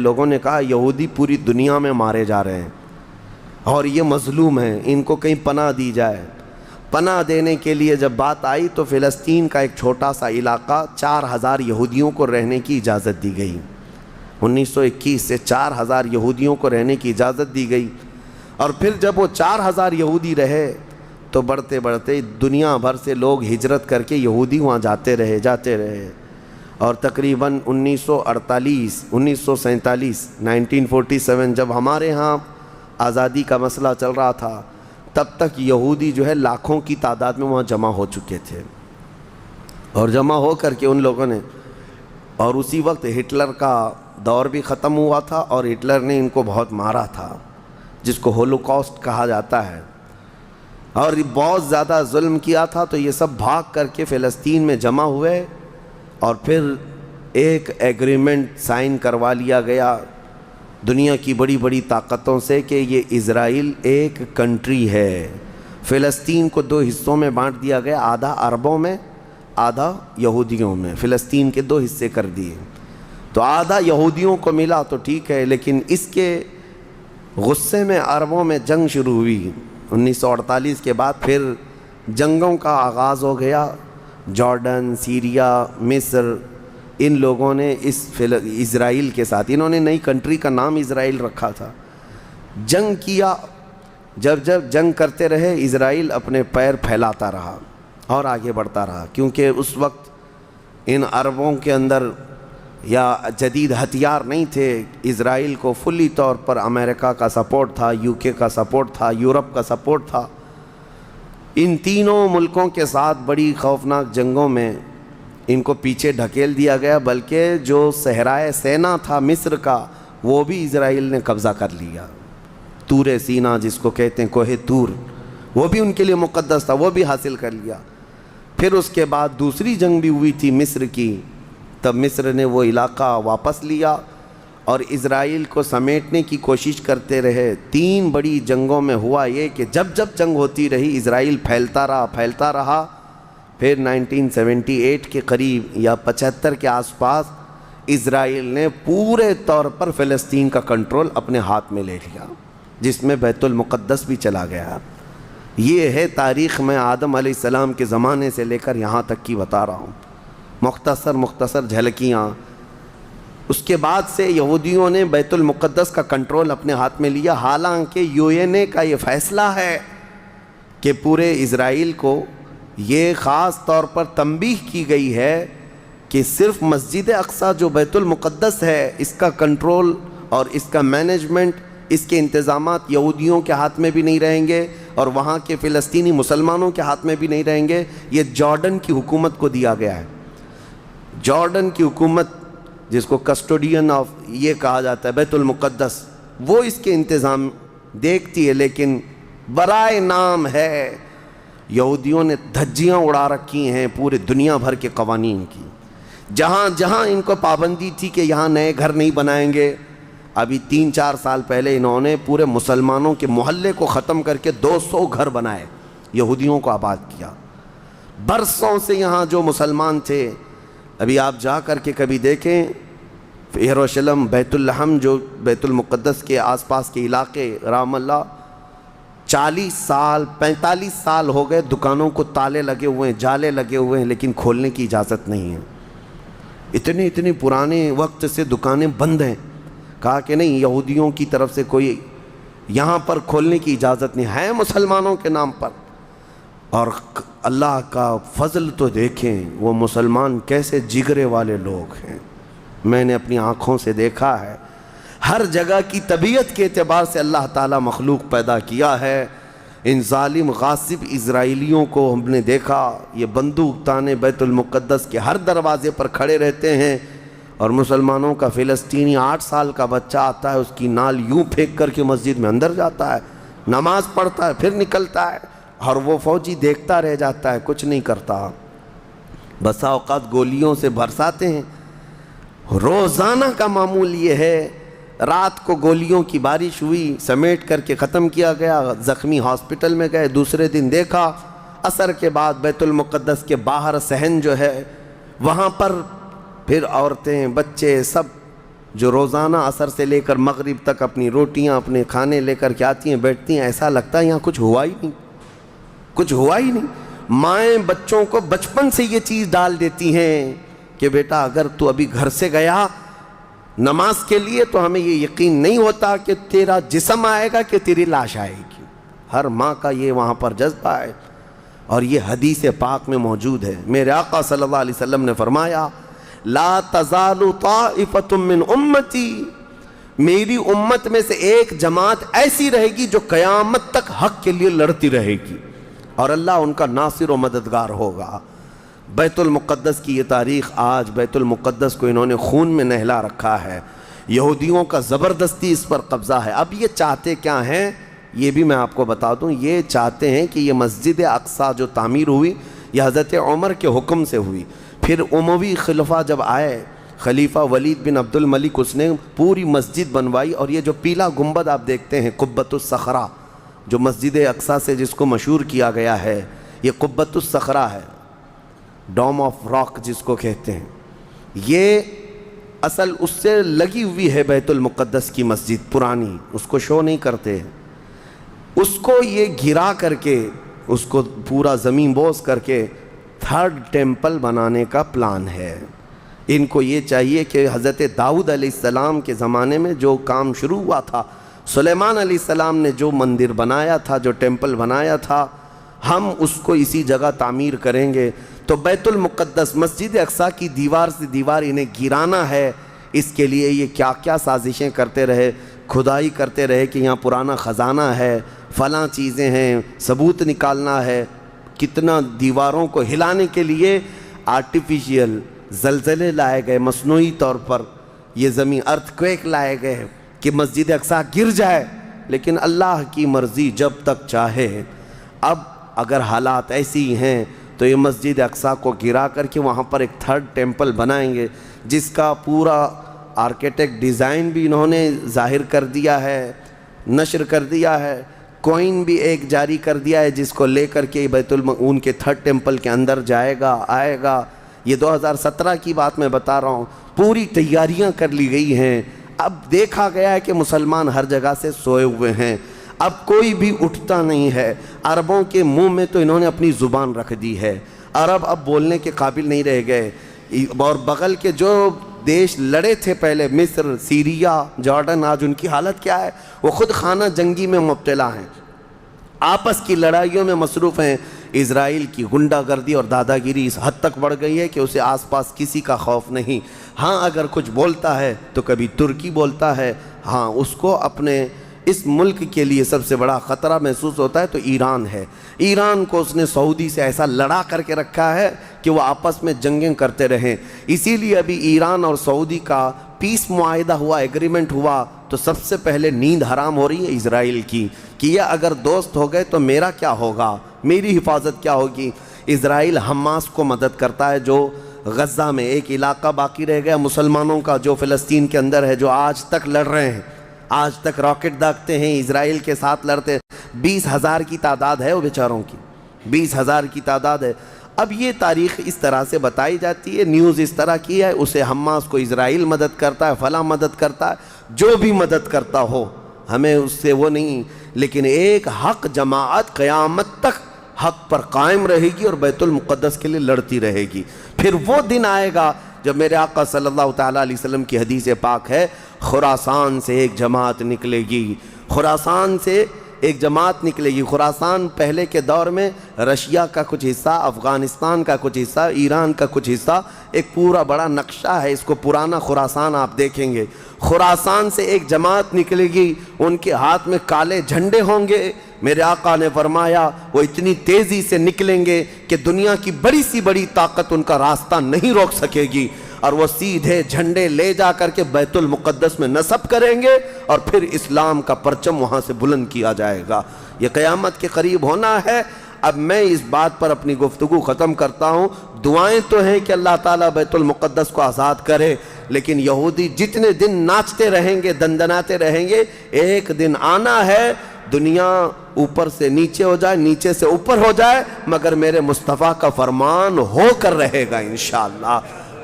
لوگوں نے کہا یہودی پوری دنیا میں مارے جا رہے ہیں اور یہ مظلوم ہیں، ان کو کہیں پناہ دی جائے۔ پناہ دینے کے لیے جب بات آئی تو فلسطین کا ایک چھوٹا سا علاقہ 4000 یہودیوں کو رہنے کی اجازت دی گئی۔ 1921 سے 4000 یہودیوں کو رہنے کی اجازت دی گئی، اور پھر جب وہ 4000 یہودی رہے تو بڑھتے بڑھتے دنیا بھر سے لوگ ہجرت کر کے یہودی وہاں جاتے رہے، اور تقریباً 1947 جب ہمارے ہاں آزادی کا مسئلہ چل رہا تھا، تب تک یہودی جو ہے لاکھوں کی تعداد میں وہاں جمع ہو چکے تھے، اور جمع ہو کر کے ان لوگوں نے، اور اسی وقت ہٹلر کا دور بھی ختم ہوا تھا اور ہٹلر نے ان کو بہت مارا تھا، جس کو ہولوکاسٹ کہا جاتا ہے، اور بہت زیادہ ظلم کیا تھا۔ تو یہ سب بھاگ کر کے فلسطین میں جمع ہوئے، اور پھر ایک ایگریمنٹ سائن کروا لیا گیا دنیا کی بڑی بڑی طاقتوں سے کہ یہ اسرائیل ایک کنٹری ہے۔ فلسطین کو 2 حصوں میں بانٹ دیا گیا، آدھا عربوں میں آدھا یہودیوں میں۔ فلسطین کے 2 حصے کر دیے، تو آدھا یہودیوں کو ملا تو ٹھیک ہے، لیکن اس کے غصے میں عربوں میں جنگ شروع ہوئی۔ 1948 کے بعد پھر جنگوں کا آغاز ہو گیا۔ جارڈن، سیریا، مصر، ان لوگوں نے اسرائیل کے ساتھ، انہوں نے نئی کنٹری کا نام اسرائیل رکھا تھا، جنگ کیا۔ جب جنگ کرتے رہے، اسرائیل اپنے پیر پھیلاتا رہا اور آگے بڑھتا رہا، کیونکہ اس وقت ان عربوں کے اندر یا جدید ہتھیار نہیں تھے۔ اسرائیل کو فلی طور پر امریکہ کا سپورٹ تھا، UK کا سپورٹ تھا، یورپ کا سپورٹ تھا۔ ان تینوں ملکوں کے ساتھ بڑی خوفناک جنگوں میں ان کو پیچھے ڈھکیل دیا گیا، بلکہ جو صحرائے سینا تھا مصر کا، وہ بھی اسرائیل نے قبضہ کر لیا۔ طور سینا جس کو کہتے ہیں، کوہ طور، وہ بھی ان کے لیے مقدس تھا، وہ بھی حاصل کر لیا۔ پھر اس کے بعد دوسری جنگ بھی ہوئی تھی مصر کی، تب مصر نے وہ علاقہ واپس لیا اور اسرائیل کو سمیٹنے کی کوشش کرتے رہے۔ 3 بڑی جنگوں میں ہوا یہ کہ جب جنگ ہوتی رہی، اسرائیل پھیلتا رہا۔ پھر 1978 کے قریب یا 75 کے آس پاس اسرائیل نے پورے طور پر فلسطین کا کنٹرول اپنے ہاتھ میں لے لیا، جس میں بیت المقدس بھی چلا گیا۔ یہ ہے تاریخ میں آدم علیہ السلام کے زمانے سے لے کر یہاں تک کی بتا رہا ہوں، مختصر جھلکیاں۔ اس کے بعد سے یہودیوں نے بیت المقدس کا کنٹرول اپنے ہاتھ میں لیا، حالانکہ UN کا یہ فیصلہ ہے کہ پورے اسرائیل کو یہ خاص طور پر تنبیہ کی گئی ہے کہ صرف مسجد اقصیٰ جو بیت المقدس ہے، اس کا کنٹرول اور اس کا مینجمنٹ، اس کے انتظامات یہودیوں کے ہاتھ میں بھی نہیں رہیں گے، اور وہاں کے فلسطینی مسلمانوں کے ہاتھ میں بھی نہیں رہیں گے۔ یہ جارڈن کی حکومت کو دیا گیا ہے۔ جارڈن کی حکومت، جس کو کسٹوڈین آف یہ کہا جاتا ہے بیت المقدس، وہ اس کے انتظام دیکھتی ہے، لیکن برائے نام ہے یہودیوں نے دھجیاں اڑا رکھی ہیں پورے دنیا بھر کے قوانین کی۔ جہاں ان کو پابندی تھی کہ یہاں نئے گھر نہیں بنائیں گے، ابھی 3-4 سال پہلے انہوں نے پورے مسلمانوں کے محلے کو ختم کر کے 200 گھر بنائے، یہودیوں کو آباد کیا۔ برسوں سے یہاں جو مسلمان تھے، ابھی آپ جا کر کے کبھی دیکھیں یروشلم، بیت اللحم، جو بیت المقدس کے آس پاس کے علاقے، رام اللہ، 40 سال 45 سال ہو گئے دکانوں کو تالے لگے ہوئے ہیں، جالے لگے ہوئے ہیں، لیکن کھولنے کی اجازت نہیں ہے۔ اتنے پرانے وقت سے دکانیں بند ہیں۔ کہا کہ نہیں، یہودیوں کی طرف سے کوئی یہاں پر کھولنے کی اجازت نہیں ہے، مسلمانوں کے نام پر۔ اور اللہ کا فضل تو دیکھیں، وہ مسلمان کیسے جگرے والے لوگ ہیں، میں نے اپنی آنکھوں سے دیکھا ہے۔ ہر جگہ کی طبیعت کے اعتبار سے اللہ تعالیٰ مخلوق پیدا کیا ہے۔ ان ظالم غاصب اسرائیلیوں کو ہم نے دیکھا، یہ بندوق تانے بیت المقدس کے ہر دروازے پر کھڑے رہتے ہیں، اور مسلمانوں کا فلسطینی 8 سال کا بچہ آتا ہے، اس کی نال یوں پھینک کر کے مسجد میں اندر جاتا ہے، نماز پڑھتا ہے، پھر نکلتا ہے، اور وہ فوجی دیکھتا رہ جاتا ہے، کچھ نہیں کرتا۔ بسا اوقات گولیوں سے برساتے ہیں۔ روزانہ کا معمول یہ ہے، رات کو گولیوں کی بارش ہوئی، سمیٹ کر کے ختم کیا گیا، زخمی ہاسپٹل میں گئے، دوسرے دن دیکھا عصر کے بعد بیت المقدس کے باہر صحن جو ہے وہاں پر پھر عورتیں بچے سب جو روزانہ عصر سے لے کر مغرب تک اپنی روٹیاں اپنے کھانے لے کر کے آتی ہیں بیٹھتی ہیں، ایسا لگتا ہے یہاں کچھ ہوا ہی نہیں، کچھ ہوا ہی نہیں۔ مائیں بچوں کو بچپن سے یہ چیز ڈال دیتی ہیں کہ بیٹا اگر تو ابھی گھر سے گیا نماز کے لیے تو ہمیں یہ یقین نہیں ہوتا کہ تیرا جسم آئے گا کہ تیری لاش آئے گی۔ ہر ماں کا یہ وہاں پر جذبہ ہے، اور یہ حدیث پاک میں موجود ہے۔ میرے آقا صلی اللہ علیہ وسلم نے فرمایا لا تزال طائفۃ من امتی، میری امت میں سے ایک جماعت ایسی رہے گی جو قیامت تک حق کے لیے لڑتی رہے گی، اور اللہ ان کا ناصر و مددگار ہوگا۔ بیت المقدس کی یہ تاریخ، آج بیت المقدس کو انہوں نے خون میں نہلا رکھا ہے، یہودیوں کا زبردستی اس پر قبضہ ہے۔ اب یہ چاہتے کیا ہیں یہ بھی میں آپ کو بتا دوں، یہ چاہتے ہیں کہ یہ مسجد اقصیٰ جو تعمیر ہوئی یہ حضرت عمر کے حکم سے ہوئی، پھر اموی خلفاء جب آئے، خلیفہ ولید بن عبد الملک اس نے پوری مسجد بنوائی، اور یہ جو پیلا گنبد آپ دیکھتے ہیں قبۃ الصخرہ جو مسجد اقصیٰ سے جس کو مشہور کیا گیا ہے، یہ قبۃ الصخرہ ہے، ڈوم آف راک جس کو کہتے ہیں، یہ اصل اس سے لگی ہوئی ہے بیت المقدس کی مسجد پرانی، اس کو شو نہیں کرتے، اس کو یہ گرا کر کے اس کو پورا زمین بوس کر کے تھرڈ ٹیمپل بنانے کا پلان ہے۔ ان کو یہ چاہیے کہ حضرت داؤد علیہ السلام کے زمانے میں جو کام شروع ہوا تھا، سلیمان علیہ السلام نے جو مندر بنایا تھا، جو ٹیمپل بنایا تھا، ہم اس کو اسی جگہ تعمیر کریں گے۔ تو بیت المقدس مسجد اقصیٰ کی دیوار سے دیوار انہیں گرانا ہے، اس کے لیے یہ کیا کیا سازشیں کرتے رہے، کھدائی کرتے رہے کہ یہاں پرانا خزانہ ہے، فلاں چیزیں ہیں، ثبوت نکالنا ہے، کتنا دیواروں کو ہلانے کے لیے آرٹیفیشیل زلزلے لائے گئے، مصنوعی طور پر یہ زمین ارتھ کویک لائے گئے کہ مسجد اقصیٰ گر جائے، لیکن اللہ کی مرضی جب تک چاہے۔ اب اگر حالات ایسی ہیں تو یہ مسجد اقصیٰ کو گرا کر کے وہاں پر ایک تھرڈ ٹیمپل بنائیں گے، جس کا پورا آرکیٹیکٹ ڈیزائن بھی انہوں نے ظاہر کر دیا ہے، نشر کر دیا ہے، کوئن بھی ایک جاری کر دیا ہے جس کو لے کر کے ان کے تھرڈ ٹیمپل کے اندر جائے گا، آئے گا۔ یہ 2017 کی بات میں بتا رہا ہوں، پوری تیاریاں کر لی گئی ہیں۔ اب دیکھا گیا ہے کہ مسلمان ہر جگہ سے سوئے ہوئے ہیں، اب کوئی بھی اٹھتا نہیں ہے۔ عربوں کے منہ میں تو انہوں نے اپنی زبان رکھ دی ہے، عرب اب بولنے کے قابل نہیں رہ گئے، اور بغل کے جو دیش لڑے تھے پہلے، مصر، سیریا، جارڈن، آج ان کی حالت کیا ہے؟ وہ خود خانہ جنگی میں مبتلا ہیں، آپس کی لڑائیوں میں مصروف ہیں۔ اسرائیل کی غنڈہ گردی اور دادا گیری اس حد تک بڑھ گئی ہے کہ اسے آس پاس کسی کا خوف نہیں۔ ہاں اگر کچھ بولتا ہے تو کبھی ترکی بولتا ہے، ہاں اس کو اپنے اس ملک کے لیے سب سے بڑا خطرہ محسوس ہوتا ہے تو ایران ہے۔ ایران کو اس نے سعودی سے ایسا لڑا کر کے رکھا ہے کہ وہ آپس میں جنگیں کرتے رہیں، اسی لیے ابھی ایران اور سعودی کا پیس معاہدہ ہوا، ایگریمنٹ ہوا، تو سب سے پہلے نیند حرام ہو رہی ہے اسرائیل کی کہ یہ اگر دوست ہو گئے تو میرا کیا ہوگا، میری حفاظت کیا ہوگی۔ اسرائیل حماس کو مدد کرتا ہے جو غزہ میں ایک علاقہ باقی رہ گیا مسلمانوں کا جو فلسطین کے اندر ہے، جو آج تک لڑ رہے ہیں، آج تک راکٹ داغتے ہیں، اسرائیل کے ساتھ لڑتے ہیں۔ 20,000 کی تعداد ہے وہ بیچاروں کی، 20,000 کی تعداد ہے۔ اب یہ تاریخ اس طرح سے بتائی جاتی ہے، نیوز اس طرح کی ہے، اسے حماس کو اسرائیل مدد کرتا ہے، فلاں مدد کرتا ہے، جو بھی مدد کرتا ہو ہمیں اس سے وہ نہیں، لیکن ایک حق جماعت قیامت تک حق پر قائم رہے گی اور بیت المقدس کے لیے لڑتی رہے گی۔ پھر وہ دن آئے گا جب میرے آقا صلی اللہ تعالیٰ علیہ وسلم کی حدیث پاک ہے، خراسان سے ایک جماعت نکلے گی، خراسان سے ایک جماعت نکلے گی۔ خراسان پہلے کے دور میں رشیا کا کچھ حصہ، افغانستان کا کچھ حصہ، ایران کا کچھ حصہ، ایک پورا بڑا نقشہ ہے، اس کو پرانا خراسان آپ دیکھیں گے۔ خراسان سے ایک جماعت نکلے گی، ان کے ہاتھ میں کالے جھنڈے ہوں گے۔ میرے آقا نے فرمایا وہ اتنی تیزی سے نکلیں گے کہ دنیا کی بڑی سی بڑی طاقت ان کا راستہ نہیں روک سکے گی، اور وہ سیدھے جھنڈے لے جا کر کے بیت المقدس میں نصب کریں گے، اور پھر اسلام کا پرچم وہاں سے بلند کیا جائے گا۔ یہ قیامت کے قریب ہونا ہے۔ اب میں اس بات پر اپنی گفتگو ختم کرتا ہوں۔ دعائیں تو ہیں کہ اللہ تعالیٰ بیت المقدس کو آزاد کرے، لیکن یہودی جتنے دن ناچتے رہیں گے، دندناتے رہیں گے، ایک دن آنا ہے دنیا اوپر سے نیچے ہو جائے، نیچے سے اوپر ہو جائے، مگر میرے مصطفیٰ کا فرمان ہو کر رہے گا انشاءاللہ۔